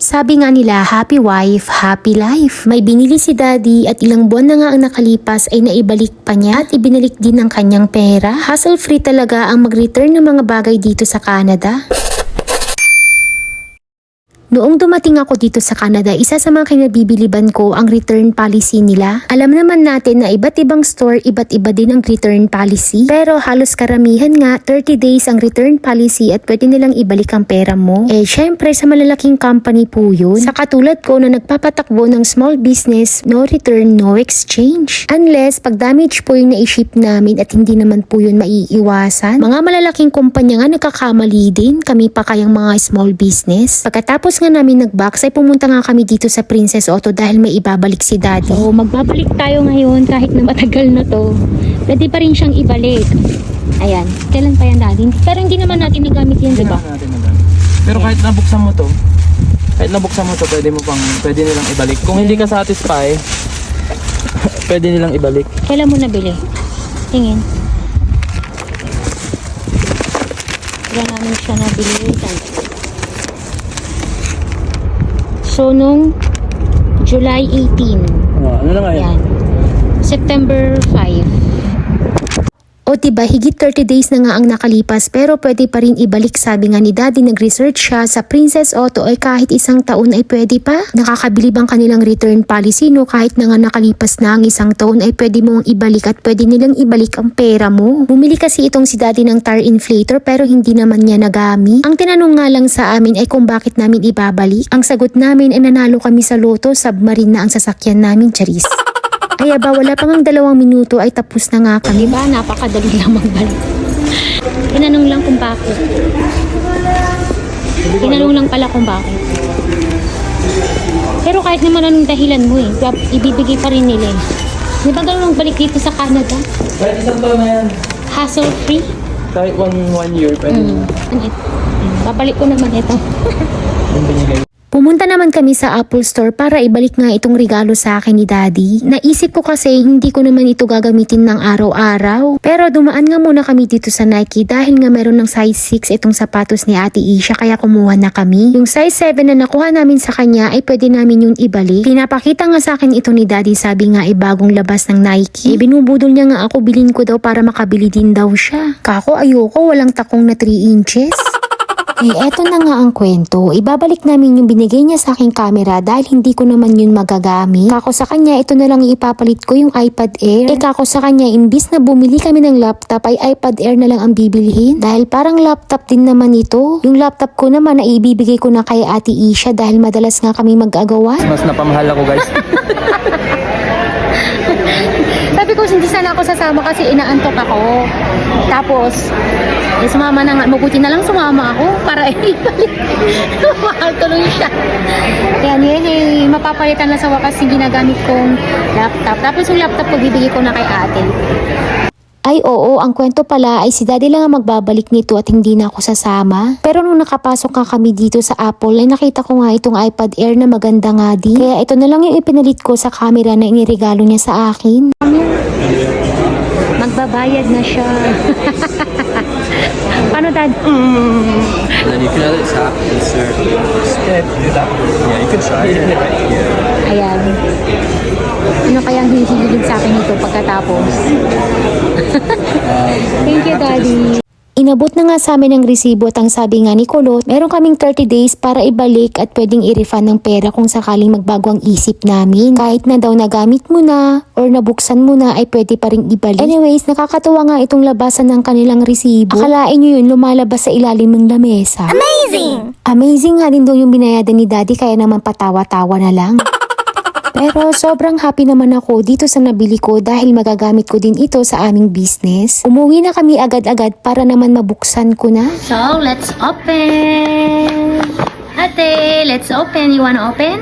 Sabi nga nila, happy wife, happy life. May binili si daddy at ilang buwan na nga ang nakalipas ay naibalik pa niya at ibinalik din ng kanyang pera. Hassle free talaga ang mag-return ng mga bagay dito sa Canada. Noong dumating ako dito sa Canada, isa sa mga kinabibiliban ko ang return policy nila. Alam naman natin na iba't ibang store, iba't iba din ang return policy. Pero halos karamihan nga, 30 days ang return policy at pwede nilang ibalik ang pera mo. Syempre sa malalaking company po yun. Sa katulad ko na nagpapatakbo ng small business, no return, no exchange. Unless pag damage po yung na-ship namin at hindi naman po yun maiiwasan. Mga malalaking kumpanya nga nagkakamali din, kami pa kayang mga small business. Pagkatapos nga namin nag-box ay pumunta nga kami dito sa Princess Auto dahil may ibabalik si daddy. So magbabalik tayo ngayon kahit na matagal na to. Pwede pa rin siyang ibalik. Ayan, kailan pa yan daddy? Pero hindi naman natin nagamit yan, diba? Pero kahit nabuksan mo to, pwede nilang ibalik. Kung hindi ka satisfy, pwede nilang ibalik. Kailan mo nabili? Tingin. Kailan namin siya nabili? So, nung July 18. Ano na nga yan? September 5. O diba, higit 30 days na nga ang nakalipas pero pwede pa rin ibalik. Sabi nga ni daddy, nag-research siya sa Princess Auto ay kahit isang taon ay pwede pa. Nakakabilib ang kanilang return policy, no? Kahit na nga nakalipas na ang isang taon ay pwede mong ibalik at pwede nilang ibalik ang pera mo. Bumili kasi itong si daddy ng tire inflator pero hindi naman niya nagamit. Ang tinanong nga lang sa amin ay kung bakit namin ibabalik. Ang sagot namin ay nanalo kami sa loto, submarine na ang sasakyan namin, charis. Kaya ba wala pang 2 minuto ay tapos na nga kami. Diba? Napakadali lang magbalik. Tinanong lang kung bakit. Tinanong lang pala kung bakit. Pero kahit naman anong dahilan mo ibibigay pa rin nila eh. Di ba ganun magbalik dito sa Canada? Kahit isang taon na yan. Hassle free? Kahit one year, pwede na. Babalik ko naman ito. Yung binigay. Pumunta naman kami sa Apple Store para ibalik nga itong regalo sa akin ni daddy. Naisip ko kasi hindi ko naman ito gagamitin ng araw-araw. Pero dumaan nga muna kami dito sa Nike dahil nga meron ng size 6 itong sapatos ni Ate Isha kaya kumuha na kami. Yung size 7 na nakuha namin sa kanya ay pwede namin yung ibalik. Pinapakita nga sa akin ito ni daddy, sabi nga ay bagong labas ng Nike. Binubudol niya nga ako, bilhin ko daw para makabili din daw siya. Kako ayoko, walang takong na 3 inches. Eto na nga ang kwento. Ibabalik namin yung binigay niya sa aking camera dahil hindi ko naman yun magagamit. Kako sa kanya, ito na lang ipapalit ko yung iPad Air. Kako sa kanya, imbis na bumili kami ng laptop ay iPad Air na lang ang bibilhin. Dahil parang laptop din naman ito. Yung laptop ko naman na ibibigay ko na kay Ate Isha dahil madalas nga kami mag-agawan. Mas napamahal ako, guys. Sabi ko, hindi sana ako sasama kasi inaantok ako. Tapos, sumama na nga. Mabuti na lang sumama ako para ibalik. Mahal tuloy siya. Kaya mapapalitan na sa wakas yung ginagamit kong laptop. Tapos yung laptop ko, bibigay ko na kay ate. Ay oo, ang kwento pala ay si daddy lang ang magbabalik nito at hindi na ako sasama. Pero nung nakapasok nga kami dito sa Apple ay nakita ko nga itong iPad Air na maganda nga din. Kaya ito na lang yung ipinalit ko sa camera na iniregalo niya sa akin. Magbabayad na siya. Paano dad? And then you can edit tap, insert, skip, do that. Yeah, you can try it. Yeah. Ayan. Ano kayang hihiligin sa akin ito pagkatapos? Thank you, Daddy. Inabot na nga sa amin ang resibo at ang sabi nga ni Kulot, meron kaming 30 days para ibalik at pwedeng i-refund ng pera kung sakaling magbago ang isip namin. Kahit na daw nagamit mo na or nabuksan mo na ay pwede pa rin ibalik. Anyways, nakakatuwa nga itong labasan ng kanilang resibo. Akalain nyo yun, lumalabas sa ilalim ng lamesa. Amazing! Amazing nga din daw yung binayadan ni Daddy kaya naman patawa-tawa na lang. Pero sobrang happy naman ako dito sa nabili ko dahil magagamit ko din ito sa aming business. Umuwi na kami agad-agad para naman mabuksan ko na. So, let's open! Ate, let's open. You wanna open?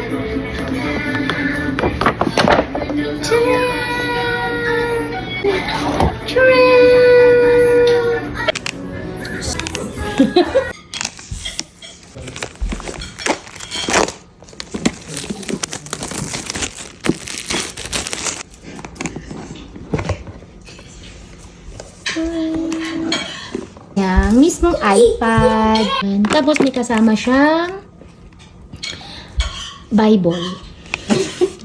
Yang mismong iPad. Tapos may kasama siyang Bible.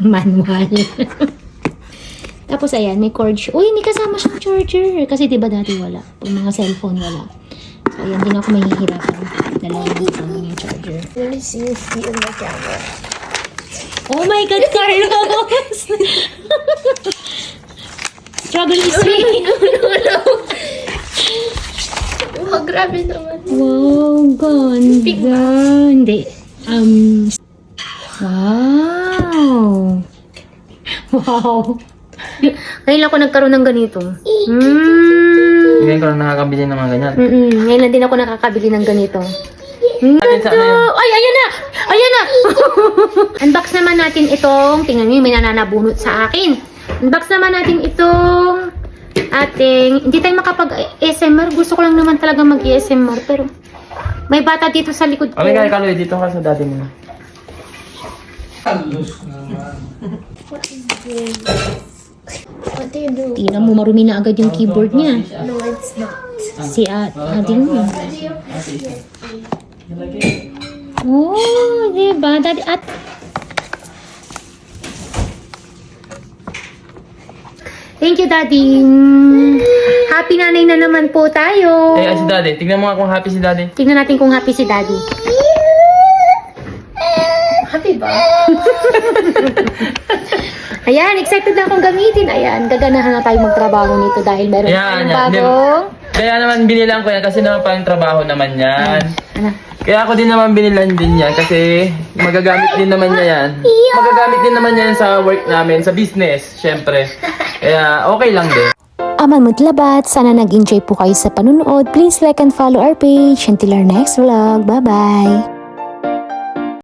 Manual. Tapos ayan, may cord. Uy, may kasama siyang charger. Kasi diba dati wala. Pag mga cellphone wala. So ayan, din ako mahihirapan. Dalawa lang kasama yung charger. Let me see your feet in the camera. Oh my God, Carlos! Struggle is sweet. Oh, grabe naman. Wow, ganda. Hindi. Wow. Wow. Ngayon ako nagkaroon ng ganito. Ngayon ko lang nakakabili ng mga ganyan. Ngayon lang din ako nakakabili ng ganito. Atin sa ano yun? Ay, ayan na! Ayan na! Unbox naman natin itong, tingnan nyo, may nananabunot sa akin. Unbox naman natin itong ating, hindi tayo makapag-ASMR. Gusto ko lang naman talaga mag-ASMR, pero may bata dito sa likod ko. Okay, Kaloy, dito ka sa dati mo. What do you do? Tingnan mo, marumi na agad yung keyboard niya. No, it's not. Si Ading mo. Oh, diba? Daddy, Thank you, Daddy. Happy nanay na naman po tayo. Eh, si Daddy. Tignan mo nga kung happy si Daddy. Tingnan natin kung happy si Daddy. Happy ba? Ayan, excited na akong gamitin. Ayan, gaganahan na tayo magtrabaho nito dahil meron Ayan, tayong yan. bagong... Kaya naman binilang ko yan kasi naman parang trabaho naman yan. Ano? Kaya ako din naman binilan din yan kasi magagamit din naman niya yan. Magagamit din naman yan sa work namin, sa business, syempre. Kaya okay lang din. Aman Mutlabat, sana nag-enjoy po kayo sa panunood. Please like and follow our page. Until our next vlog. Bye-bye!